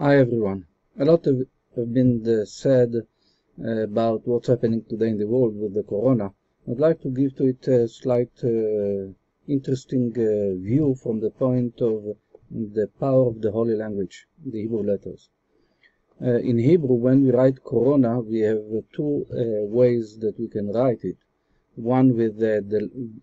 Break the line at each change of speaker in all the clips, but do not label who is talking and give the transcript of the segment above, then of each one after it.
Hi everyone. A lot have been said about what's happening today in the world with the corona. I'd like to give to it a slight interesting view from the point of the power of the holy language, the Hebrew letters. In Hebrew, when we write corona, we have two ways that we can write it. One with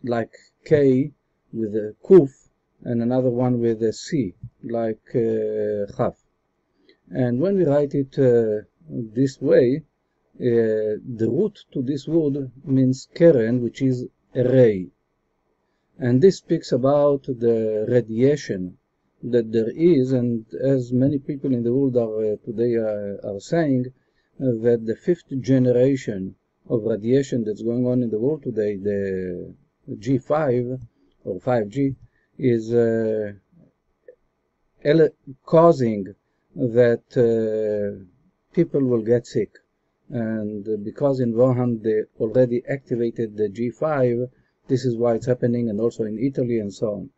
like K with a kuf, and another one with a C, like chaf. And when we write it this way, the root to this word means keren, which is a ray. And this speaks about the radiation that there is, and as many people in the world are today are saying, that the fifth generation of radiation that's going on in the world today, the G5 or 5G, is causing that people will get sick. And because in Wuhan they already activated the G5, this is why it's happening, and also in Italy and so on.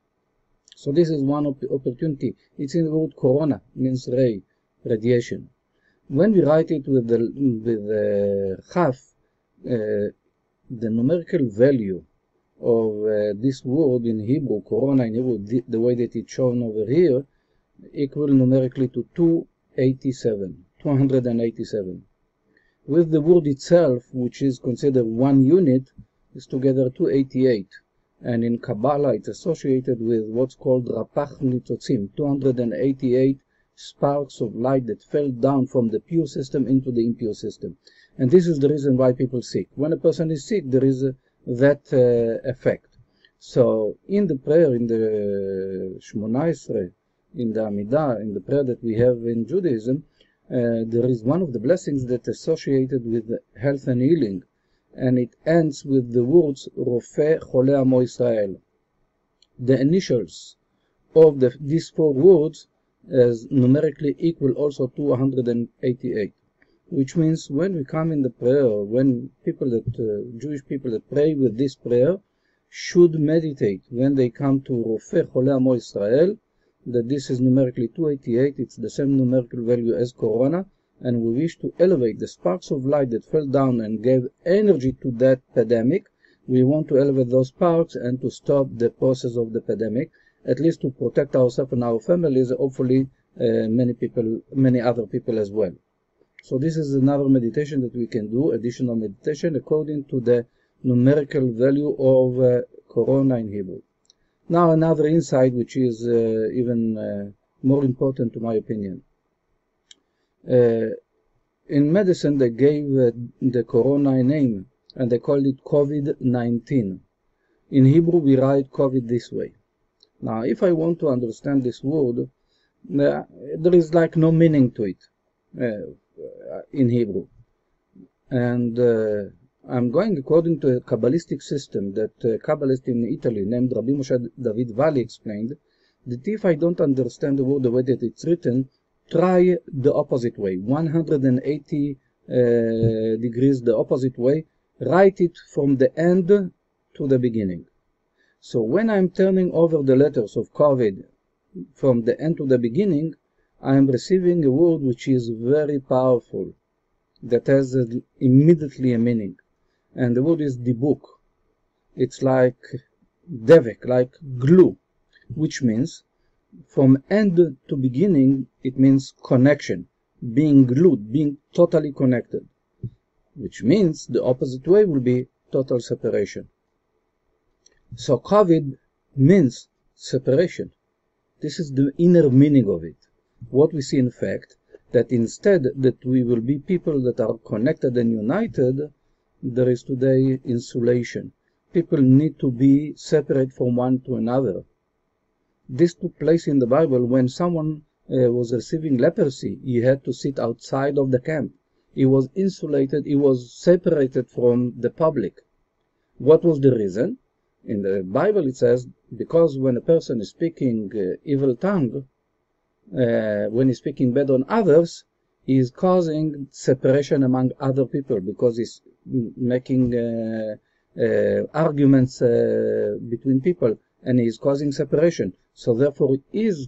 So this is one opportunity. It's in the word corona, means ray, radiation. When we write it with the chaf, the numerical value of this word in Hebrew, corona in Hebrew, the way that it's shown over here, equal numerically to 287. With the word itself, which is considered 1 unit, is together 288. And in Kabbalah, it's associated with what's called Rapach Nitzotzim, 288 sparks of light that fell down from the pure system into the impure system. And this is the reason why people are sick. When a person is sick, there is that effect. So in the prayer, in the Shmona Esrei, in the Amidah, in the prayer that we have in Judaism, there is one of the blessings that's associated with health and healing, and it ends with the words Rofeh Chole Amo Israel. The initials of these four words is numerically equal also to 288, which means when we come in the prayer, when people Jewish people that pray with this prayer should meditate when they come to Rofeh Chole Amo Israel, that this is numerically 288, it's the same numerical value as corona, and we wish to elevate the sparks of light that fell down and gave energy to that pandemic. We want to elevate those sparks and to stop the process of the pandemic, at least to protect ourselves and our families, hopefully many other people as well. So this is another meditation that we can do, additional meditation, according to the numerical value of corona in Hebrew. Now another insight, which is even more important to my opinion. In medicine, they gave the corona a name, and they called it COVID-19. In Hebrew, we write COVID this way. Now, if I want to understand this word, there is like no meaning to it in Hebrew. And I'm going according to a Kabbalistic system that a Kabbalist in Italy named Rabbi Moshe David Valli explained, that if I don't understand the word the way that it's written, try the opposite way, 180 degrees the opposite way, write it from the end to the beginning. So when I'm turning over the letters of COVID from the end to the beginning, I am receiving a word which is very powerful, that has immediately a meaning. And the word is dibuk. It's like devek, like glue, which means from end to beginning, it means connection, being glued, being totally connected, which means the opposite way will be total separation. So COVID means separation. This is the inner meaning of it. What we see in fact, that instead that we will be people that are connected and united, there is today insulation. People need to be separate from one to another. This took place in the Bible when someone was receiving leprosy. He had to sit outside of the camp. He was insulated, he was separated from the public. What was the reason? In the Bible it says, because when a person is speaking evil tongue, when he's speaking bad on others, he is causing separation among other people, because he's making arguments between people, and he is causing separation. So therefore, his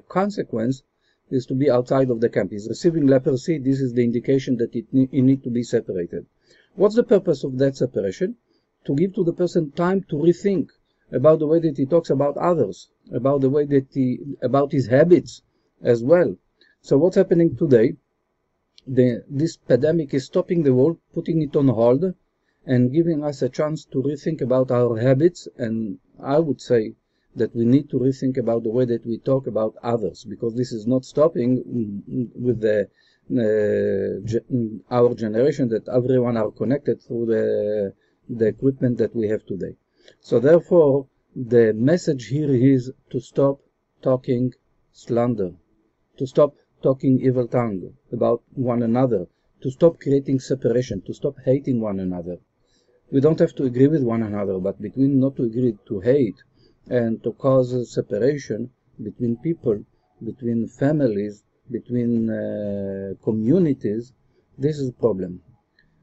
consequence is to be outside of the camp. He's receiving leprosy. This is the indication that it need to be separated. What's the purpose of that separation? To give to the person time to rethink about the way that he talks about others, about the way that about his habits as well. So what's happening today? This pandemic is stopping the world, putting it on hold, and giving us a chance to rethink about our habits. And I would say that we need to rethink about the way that we talk about others, because this is not stopping with our generation, that everyone are connected through the equipment that we have today. So therefore, the message here is to stop talking slander, to stop talking evil tongue about one another, to stop creating separation, to stop hating one another. We don't have to agree with one another, but between not to agree, to hate, and to cause separation between people, between families, between communities, this is a problem.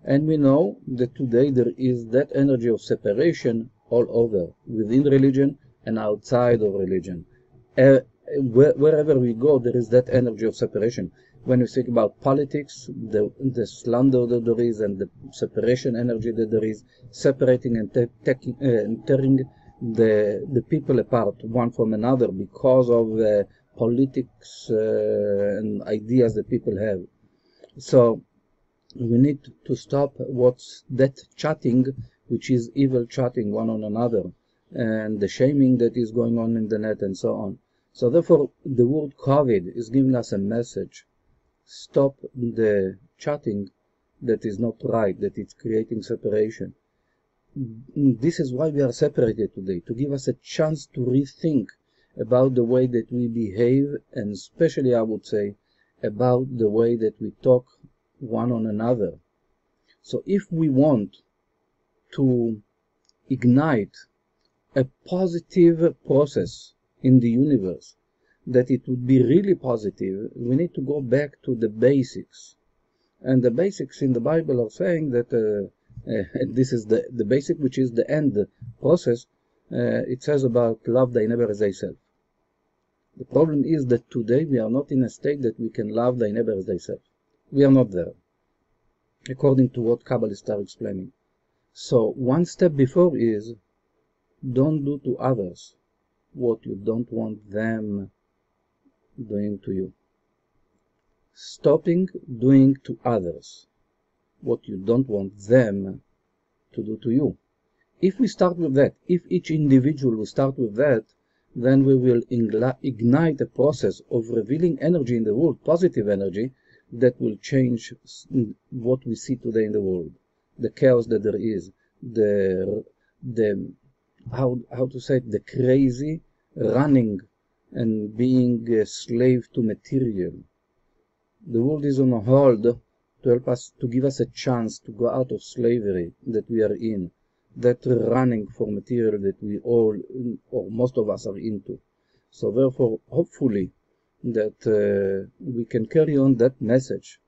And we know that today there is that energy of separation all over, within religion and outside of religion. Wherever we go, there is that energy of separation. When we think about politics, the slander that there is, and the separation energy that there is, separating and tearing the people apart one from another because of politics and ideas that people have. So we need to stop what's that chatting, which is evil chatting one on another, and the shaming that is going on in the net and so on. So therefore, the word COVID is giving us a message. Stop the chatting that is not right, that it's creating separation. This is why we are separated today, to give us a chance to rethink about the way that we behave, and especially, I would say, about the way that we talk one on another. So if we want to ignite a positive process in the universe, that it would be really positive, we need to go back to the basics. And the basics in the Bible are saying that this is the basic, which is the end process. It says about love thy neighbor as thyself. The problem is that today we are not in a state that we can love thy neighbor as thyself. We are not there, according to what Kabbalists are explaining. So one step before is, don't do to others what you don't want them doing to you. Stopping doing to others what you don't want them to do to you. If we start with that, if each individual will start with that, then we will ignite a process of revealing energy in the world, positive energy, that will change what we see today in the world. The chaos that there is, how to say it, the crazy running and being a slave to material. The world is on a hold to help us, to give us a chance to go out of slavery that we are in, that running for material that we all, or most of us, are into. So therefore, hopefully, that we can carry on that message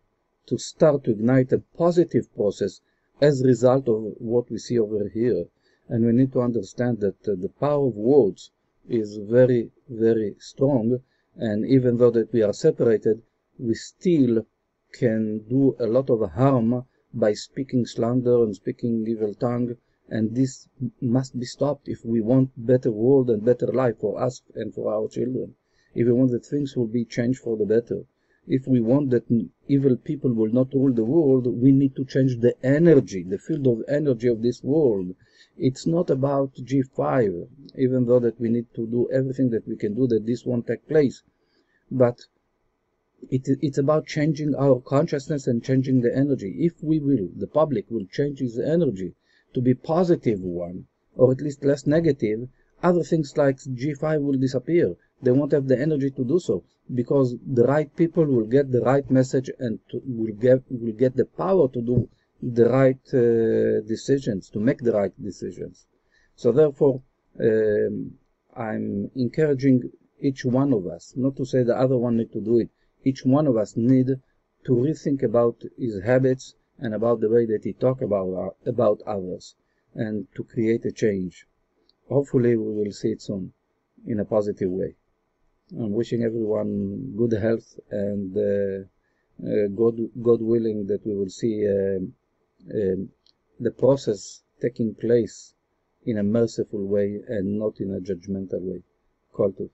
to start to ignite a positive process as a result of what we see over here. And we need to understand that the power of words is very, very strong, and even though that we are separated, we still can do a lot of harm by speaking slander and speaking evil tongue, and this must be stopped if we want better world and better life for us and for our children. If we want that things will be changed for the better, if we want that evil people will not rule the world, we need to change the energy, the field of energy of this world. It's not about G5, even though that we need to do everything that we can do that this won't take place. But it's about changing our consciousness and changing the energy. If we will, the public will change its energy to be positive one, or at least less negative, other things like G5 will disappear. They won't have the energy to do so, because the right people will get the right message and will get the power to do the right decisions, to make the right decisions. So therefore, I'm encouraging each one of us, not to say the other one need to do it, each one of us need to rethink about his habits and about the way that he talk about others, and to create a change. Hopefully we will see it soon in a positive way. I'm wishing everyone good health, and God willing that we will see the process taking place in a merciful way and not in a judgmental way. Kol Tov.